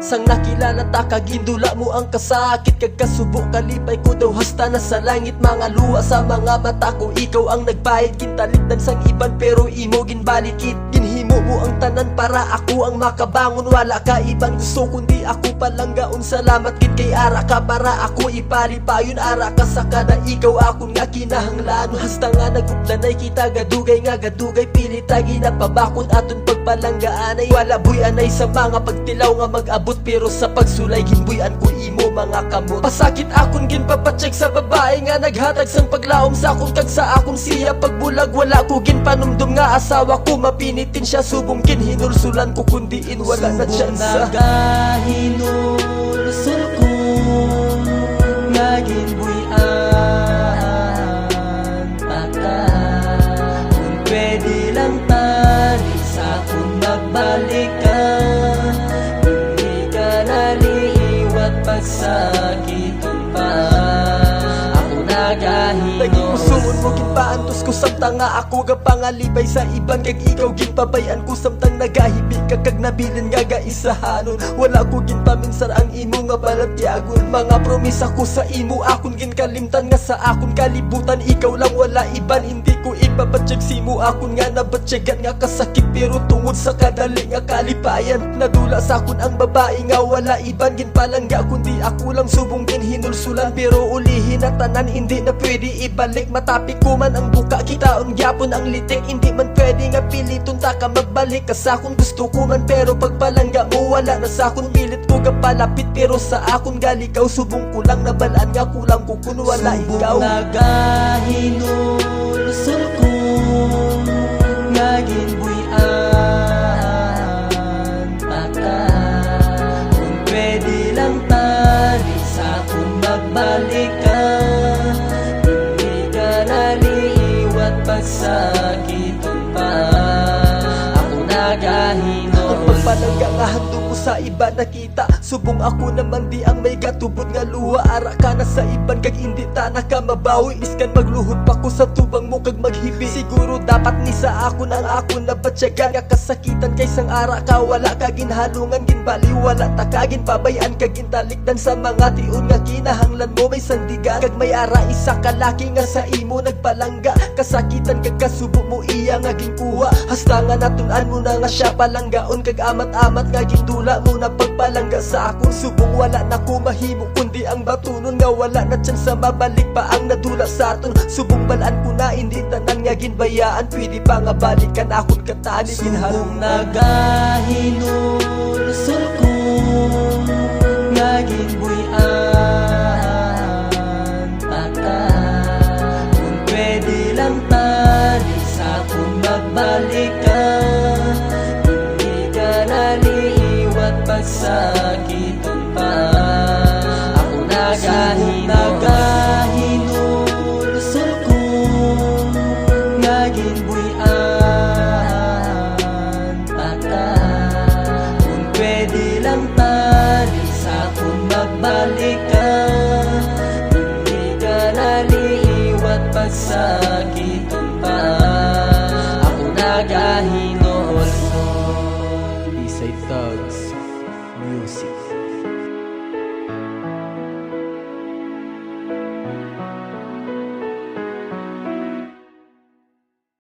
Sang nakilala ta kagindula mo ang kasakit, kag kasubo kalipay ko daw hasta na sa langit. Mga luwa sa mga mata ko, ikaw ang nagbayad. Kintalikdan sang iban pero imo ginbalikit. Ginhimo mo ang tanan para ako ang makabangon. Wala ka ibang gusto kundi ako palanggaon. Salamat gid kay ara ka para ako ipalipayon. Ara ka sa kada ikaw akong nga kinahanglan. Hasta nga naguplanay kita gadugay nga gadugay. Pilit lagi na pabakon aton pagpalanggaanay. Wala buy anay sa mga pagtilaw nga mag-abot, pero sa pagsulay ginbuyan ko imo mga kamot. Pasakit akong ginpapacheck sa babae nga naghatag sang paglaom sa akong kag sa akong siya pagbulag. Wala ko ginpanumdum nga asawa ko mapinitin siya. Subong ginhinulsulan ko kundiin wala na tsansa. Nagahinulsul ko nga ginbuyan pata. Kung pwede lang tani sa akong magbalik ka, hindi ka naliiwat pagsakiton pa. Ako nagahinulsul Lagi musuon mo ginpaantos ko samtang nga ako gapangalipay sa iban. Kag ikaw ginpabayan ko samtang nagahibi ka kag nabilin nga gaisahanon. Wala ko ginpaminsar ang imo nga balatyagon. Mga promisa ko sa imo akon ginkalimtan. Nga sa akon kalibutan ikaw lang wala iban. Hindi ko ipabatsyag simo akon nga nabatsyagan. Nga kasakit pero tungod sa kadali nga kalipayan. Nadula sa akon ang babae nga wala iban. Ginpalangga kundi ako lang subong ginhinulsulan. Pero ulihin na tanan hindi na pwede ibalik. Matapik ko man ang buka kitaon gyapon ang litik. Hindi man pwede nga piliton ta ka magbalik ka sa akon gusto ko man. Pero pagpalangga mo wala na sa akon pilit ko gapalapit. Pero sa akon galikaw subong kulang na balaan nga kulang ko kun wala ikaw. Subong nagahinulsul ko nga ginbuyan pata. Kung pwede lang tani sa akong magbalik ka, hindi ka naliiwat pagsakiton pa. Ako nagahinulsul Pagpalangga nga handog ko sa iba nakita. Subong ako naman di ang may gatubod nga luha. Ara ka na sa iban kag hindi ta nakamabawi. Iskan magluhod pa ko sa tubang mo kag maghibi. Siguro dapat ni sa ako nang ako nabatsyagan. Nga kasakitan kay sang ara ka wala ka ginhalungan. Ginbaliwala ta ka ginpabayan kag gintalikdan sa mga tiun nga kinahanglan mo may sandigan. Kag may ara isa ka laki nga sa imo nagpalangga. Kasakitan kag kasubo mo iya nga ginkuha. Hasta nga natun-an mo na nga siya palanggaon. Kag amat-amat nga gindula mo na pagpalangga sa akong subong wala na ko mahimo kundi ang batunon. Nga wala na tiyan sa mabalik pa ang nadula sa aton. Subong balaan ko na hindi tanan nga ginbayaan. Pwede pa nga balikan akong katani subong nagahinulsul ko nga ginbuyan pata. Kung pwede lang tani sa akong magbalik ka, hindi ka naliiwat pagsakiton pa. Ako nagahinulsul ko nga ginbuyan pata. Kung pwede lang tani sa akong magbalik ka, hindi ka naliiwat pagsakiton pa. Ako nagahinulsul. Isay Thugs Music.